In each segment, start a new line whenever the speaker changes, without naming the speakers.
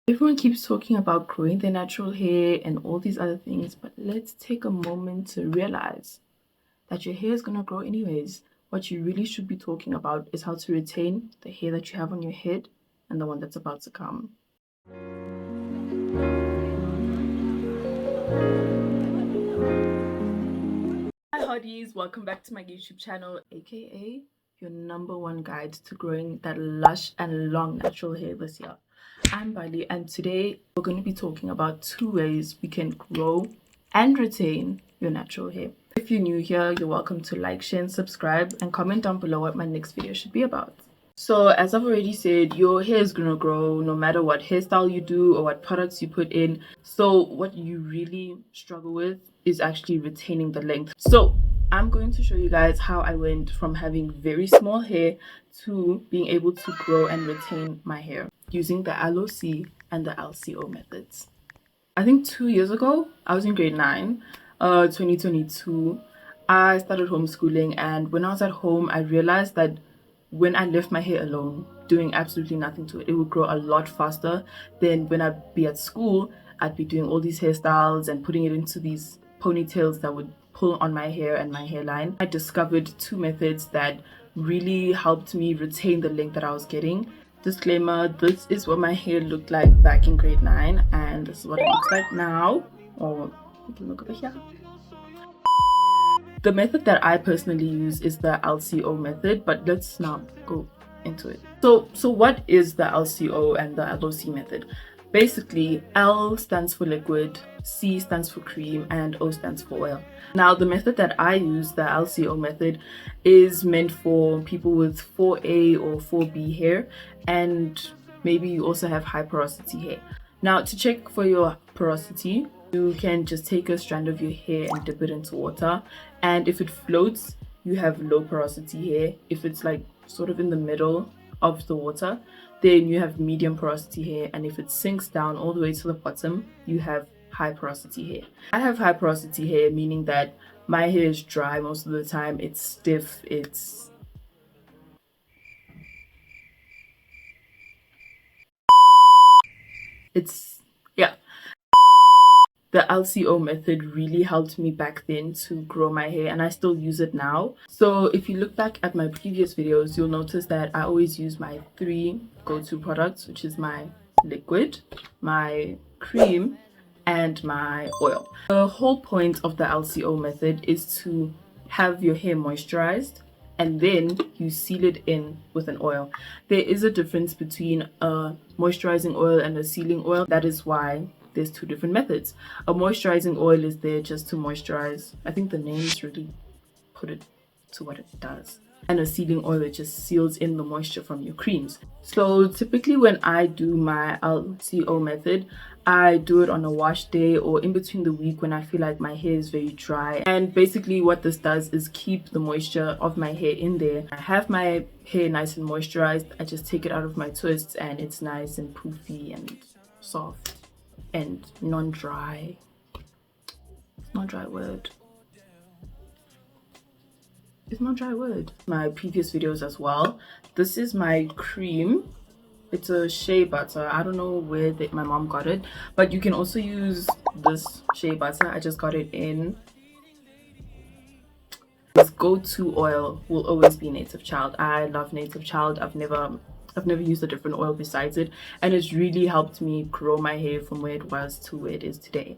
Everyone keeps talking about growing their natural hair and all these other things, but let's take a moment to realize that your hair is going to grow anyways. What you really should be talking about is how to retain the hair that you have on your head and the one that's about to come. Hi hotties, welcome back to my YouTube channel, aka your #1 guide to growing that lush and long natural hair this year. I'm Mbali, and today we're going to be talking about 2 ways we can grow and retain your natural hair. If you're new here, you're welcome to like, share, and subscribe, and comment down below what my next video should be about. So as I've already said, your hair is gonna grow no matter what hairstyle you do or what products you put in. So what you really struggle with is actually retaining the length. So I'm going to show you guys how I went from having very small hair to being able to grow and retain my hair using the LOC and the LCO methods. I think 2 years ago, I was in grade 9, 2022. I started homeschooling, and when I was at home, I realized that when I left my hair alone, doing absolutely nothing to it, it would grow a lot faster than when I'd be at school. I'd be doing all these hairstyles and putting it into these ponytails that would pull on my hair and my hairline. I discovered 2 methods that really helped me retain the length that I was getting. Disclaimer, this is what my hair looked like back in grade 9, and this is what it looks like now. Or you can look over here. The method that I personally use is the LCO method, but let's now go into it. So what is the LCO and the LOC method? Basically, L stands for liquid, C stands for cream, and O stands for oil. Now, the method that I use, the LCO method, is meant for people with 4A or 4B hair, and maybe you also have high porosity hair. Now, to check for your porosity, you can just take a strand of your hair and dip it into water, and if it floats, you have low porosity hair. If it's like sort of in the middle of the water, then you have medium porosity hair, and if it sinks down all the way to the bottom, you have high porosity hair. I have high porosity hair, meaning that my hair is dry most of the time. It's stiff, it's yeah. The LCO method really helped me back then to grow my hair, and I still use it now. So if you look back at my previous videos, you'll notice that I always use my 3 go-to products, which is my liquid, my cream, and my oil. The whole point of the LCO method is to have your hair moisturized, and then you seal it in with an oil. There is a difference between a moisturizing oil and a sealing oil. That is why there's 2 different methods. A moisturizing oil is there just to moisturize. I think the names really put it to what it does. And a sealing oil, it just seals in the moisture from your creams. So typically when I do my LCO method, I do it on a wash day or in between the week when I feel like my hair is very dry. And basically what this does is keep the moisture of my hair in there. I have my hair nice and moisturized. I just take it out of my twists and it's nice and poofy and soft and non-dry. Not dry word. It's not dry word. My previous videos as well. This is my cream. It's a shea butter. I don't know where my mom got it, but you can also use this shea butter. I just got it in. This go-to oil will always be Native Child. I love Native Child. I've never used a different oil besides it, and it's really helped me grow my hair from where it was to where it is today.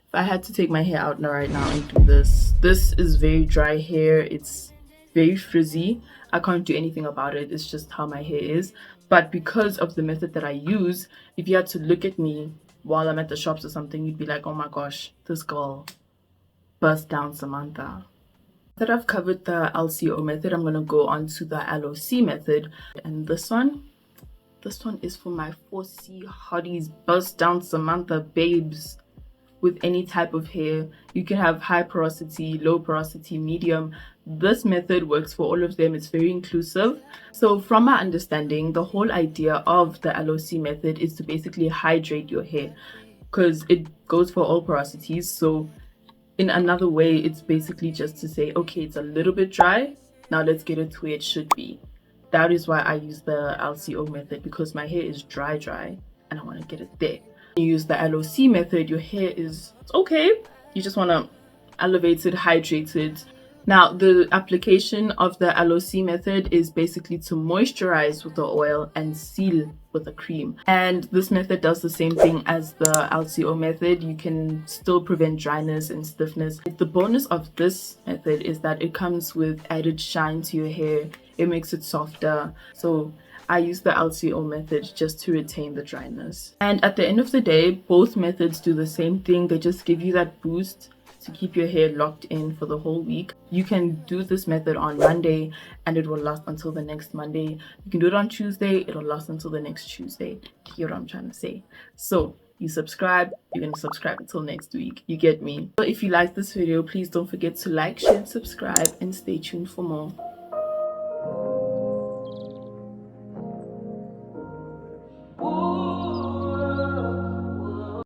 If I had to take my hair out right now and do this is very dry hair. It's very frizzy. I can't do anything about it. It's just how my hair is. But because of the method that I use, if you had to look at me while I'm at the shops or something, you'd be like, oh my gosh, this girl burst down Samantha. That I've covered the LCO method, I'm gonna go on to the LOC method. And this one is for my 4C hotties, bust down Samantha babes with any type of hair. You can have high porosity, low porosity, medium. This method works for all of them. It's very inclusive. So from my understanding, the whole idea of the LOC method is to basically hydrate your hair, because it goes for all porosities. So in another way, it's basically just to say, okay, it's a little bit dry, now let's get it to where it should be. That is why I use the LCO method, because my hair is dry. and I want to get it there. You use the LOC method, your hair is okay, you just want to elevate it, hydrate it. Now, the application of the LOC method is basically to moisturize with the oil and seal with a cream. And this method does the same thing as the LCO method. You can still prevent dryness and stiffness. The bonus of this method is that it comes with added shine to your hair. It makes it softer. So I use the LCO method just to retain the dryness. And at the end of the day, both methods do the same thing. They just give you that boost to keep your hair locked in for the whole week. You can do this method on Monday and it will last until the next Monday. You can do it on Tuesday, it'll last until the next Tuesday. You hear what I'm trying to say? So you subscribe, you're going to subscribe until next week. You get me? So if you like this video, please don't forget to like, share, and subscribe, and stay tuned for more.